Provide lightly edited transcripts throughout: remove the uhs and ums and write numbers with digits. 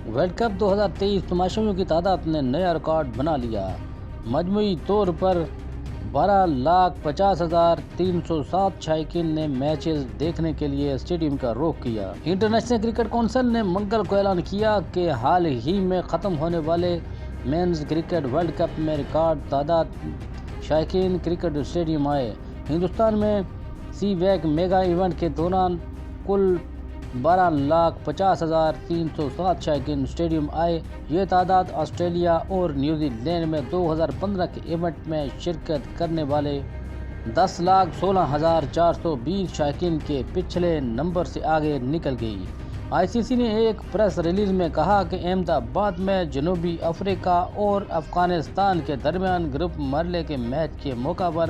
World cup 2023 تماشائیوں کی تعداد نے نیا ریکارڈ بنا لیا۔ مجموعی طور پر 12,50,307 شائقین نے میچز دیکھنے کے لیے اسٹیڈیم کا رخ کیا۔ انٹرنیشنل کرکٹ کونسل نے منگل کو اعلان کیا کہ حال ہی میں ختم ہونے والے مینز کرکٹ ورلڈ کپ میں ریکارڈ تعداد شائقین کرکٹ اسٹیڈیم آئے۔ ہندوستان میں سی ویک میگا ایونٹ کے دوران کل 12,50,307 شائقین اسٹیڈیم آئے۔ یہ تعداد آسٹریلیا اور نیوزی لینڈ میں 2015 کے ایونٹ میں شرکت کرنے والے 10,16,420 شائقین کے پچھلے نمبر سے آگے نکل گئی۔ آئی سی سی نے ایک پریس ریلیز میں کہا کہ احمد آباد میں جنوبی افریقہ اور افغانستان کے درمیان گروپ مرحلے کے میچ کے موقع پر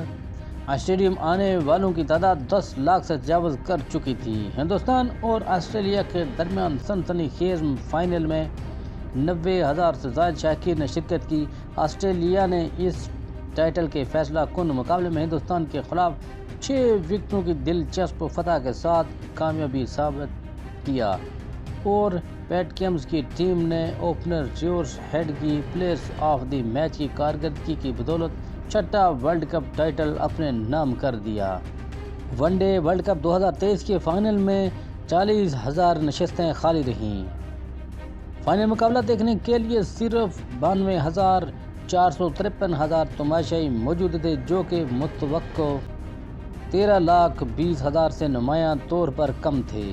اسٹیڈیم آنے والوں کی تعداد 10 لاکھ سے تجاوز کر چکی تھی۔ ہندوستان اور آسٹریلیا کے درمیان سنسنی خیز فائنل میں 90,000 سے زائد شائقین نے شرکت کی۔ آسٹریلیا نے اس ٹائٹل کے فیصلہ کن مقابلے میں ہندوستان کے خلاف 6 وکٹوں کی دلچسپ فتح کے ساتھ کامیابی ثابت کیا اور پیٹ کمنس کی ٹیم نے اوپنر جوش ہیڈ کی پلیئر آف دی میچ کی کارکردگی کی بدولت چھٹا ورلڈ کپ ٹائٹل اپنے نام کر دیا۔ ون ڈے ورلڈ کپ 2023 کے فائنل میں 40,000 نشستیں خالی رہیں۔ فائنل مقابلہ دیکھنے کے لیے صرف 92,453 تماشائی موجود تھے، جو کہ متوقع 13,20,000 سے نمایاں طور پر کم تھے۔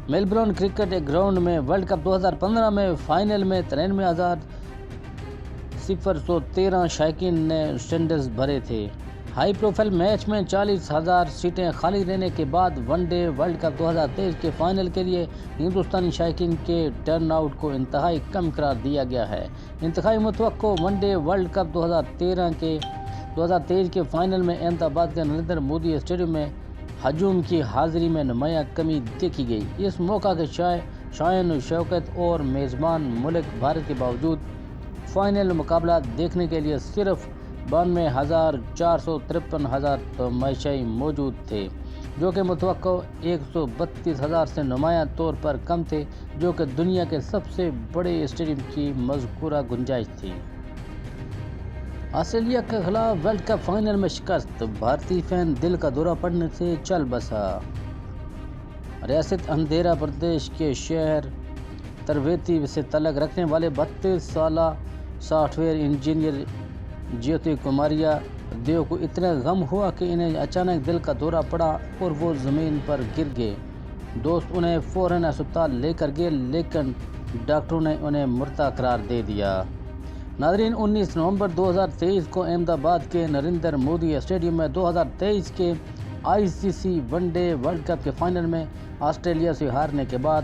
میلبورن کرکٹ گراؤنڈ میں ورلڈ کپ 2015 میں فائنل میں 93,013 شائقین نے اسٹینڈز بھرے تھے۔ ہائی پروفائل میچ میں 40,000 سیٹیں خالی رہنے کے بعد ون ڈے ورلڈ کپ 2023 کے فائنل کے لیے ہندوستانی شائقین کے ٹرن آؤٹ کو انتہائی کم قرار دیا گیا ہے۔ انتہائی متوقع ون ڈے ورلڈ کپ 2023 کے فائنل میں احمد آباد کے نریندر مودی اسٹیڈیم میں ہجوم کی حاضری میں نمایاں کمی دیکھی گئی۔ اس موقع کے شائن و شوکت اور میزبان ملک بھارت کے باوجود فائنل مقابلہ دیکھنے کے لیے صرف 92,453 تماشائی موجود تھے، جو کہ متوقع 132,000 سے نمایاں طور پر کم تھے، جو کہ دنیا کے سب سے بڑے اسٹیڈیم کی مذکورہ گنجائش تھی۔ آسٹریلیا کے خلاف ورلڈ کپ فائنل میں شکست، بھارتی فین دل کا دورہ پڑنے سے چل بسا۔ ریاست آندھرا پردیش کے شہر ترویتی سے تعلق رکھنے والے 32 سالہ سافٹ ویئر انجینئر جیوتی کماریا دیو کو اتنا غم ہوا کہ انہیں اچانک دل کا دورہ پڑا اور وہ زمین پر گر گئے۔ دوست انہیں فوراً اسپتال لے کر گئے، لیکن ڈاکٹروں نے انہیں مردہ قرار دے دیا۔ ناظرین، 19 نومبر 2023 کو احمد آباد کے نریندر مودی اسٹیڈیم میں 2023 کے آئی سی سی ون ڈے ورلڈ کپ کے فائنل میں آسٹریلیا سے ہارنے کے بعد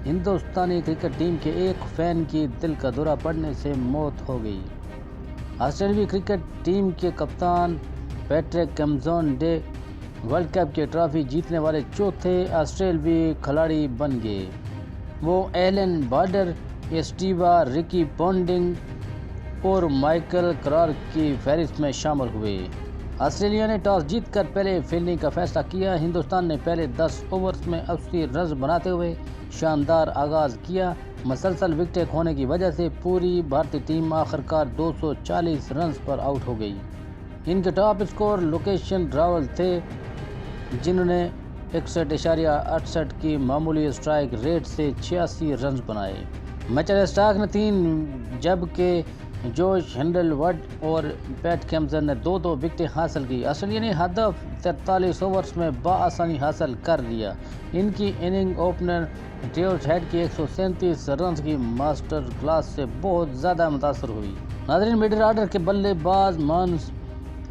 ہندوستانی کرکٹ ٹیم کے ایک فین کی دل کا دورہ پڑنے سے موت ہو گئی۔ آسٹریلوی کرکٹ ٹیم کے کپتان Patrick commence day world cup کی ٹرافی جیتنے والے چوتھے آسٹریلوی کھلاڑی بن گئے۔ وہ ایلن بارڈر، اسٹیوا رکی پونٹنگ اور مائیکل کلارک کی فہرست میں شامل ہوئے۔ آسٹریلیا نے ٹاس جیت کر پہلے فیلڈنگ کا فیصلہ کیا۔ ہندوستان نے پہلے 10 اوورز میں 80 رنز بناتے ہوئے شاندار آغاز کیا۔ مسلسل وکٹیں کھونے کی وجہ سے پوری بھارتی ٹیم آخرکار 240 رنز پر آؤٹ ہو گئی۔ ان کے ٹاپ اسکور لوکیش راول تھے، جنہوں نے 61.68 کی معمولی اسٹرائک ریٹ سے 86 رنز بنائے۔ میچل اسٹارک نے 3 جبکہ جوش ہینڈل-وڈ اور پیٹ کمنس نے 2 وکٹیں حاصل کی۔ آسٹریلیا نے ہدف 43 اوورز میں بآسانی حاصل کر لیا۔ ان کی اننگ اوپنر جوش ہیڈ کی 137 رنز کی ماسٹر کلاس سے بہت زیادہ متاثر ہوئی۔ ناظرین، مڈل آرڈر کے بلے باز مانس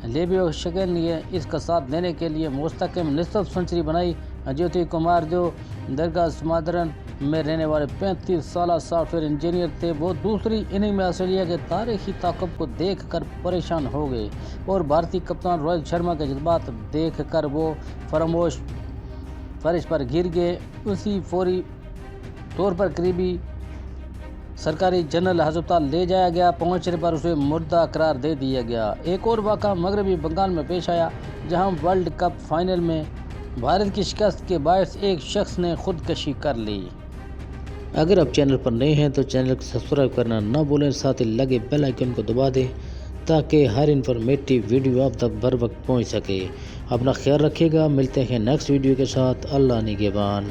لیبیوشکن نے اس کا ساتھ دینے کے لیے مستحکم نصف سنچری بنائی۔ جیوتی کماریو درگا سمادرن میں رہنے والے 35 سالہ سافٹ ویئر انجینئر تھے۔ وہ دوسری اننگ میں آسٹریلیا کے تاریخی تعاقب کو دیکھ کر پریشان ہو گئے اور بھارتی کپتان روہت شرما کے جذبات دیکھ کر وہ فرش پر گر گئے۔ اسی فوری طور پر قریبی سرکاری جنرل ہسپتال لے جایا گیا۔ پہنچنے پر اسے مردہ قرار دے دیا گیا۔ ایک اور واقعہ مغربی بنگال میں پیش آیا، جہاں ورلڈ کپ فائنل میں بھارت کی شکست کے باعث ایک شخص نے خودکشی کر لی۔ اگر آپ چینل پر نئے ہیں تو چینل کو سبسکرائب کرنا نہ بھولیں، ساتھ ہی لگے بیل آئیکن کو دبا دیں تاکہ ہر انفارمیٹیو ویڈیو آپ تک بر وقت پہنچ سکے۔ اپنا خیال رکھیے گا، ملتے ہیں نیکسٹ ویڈیو کے ساتھ۔ اللہ نگہبان۔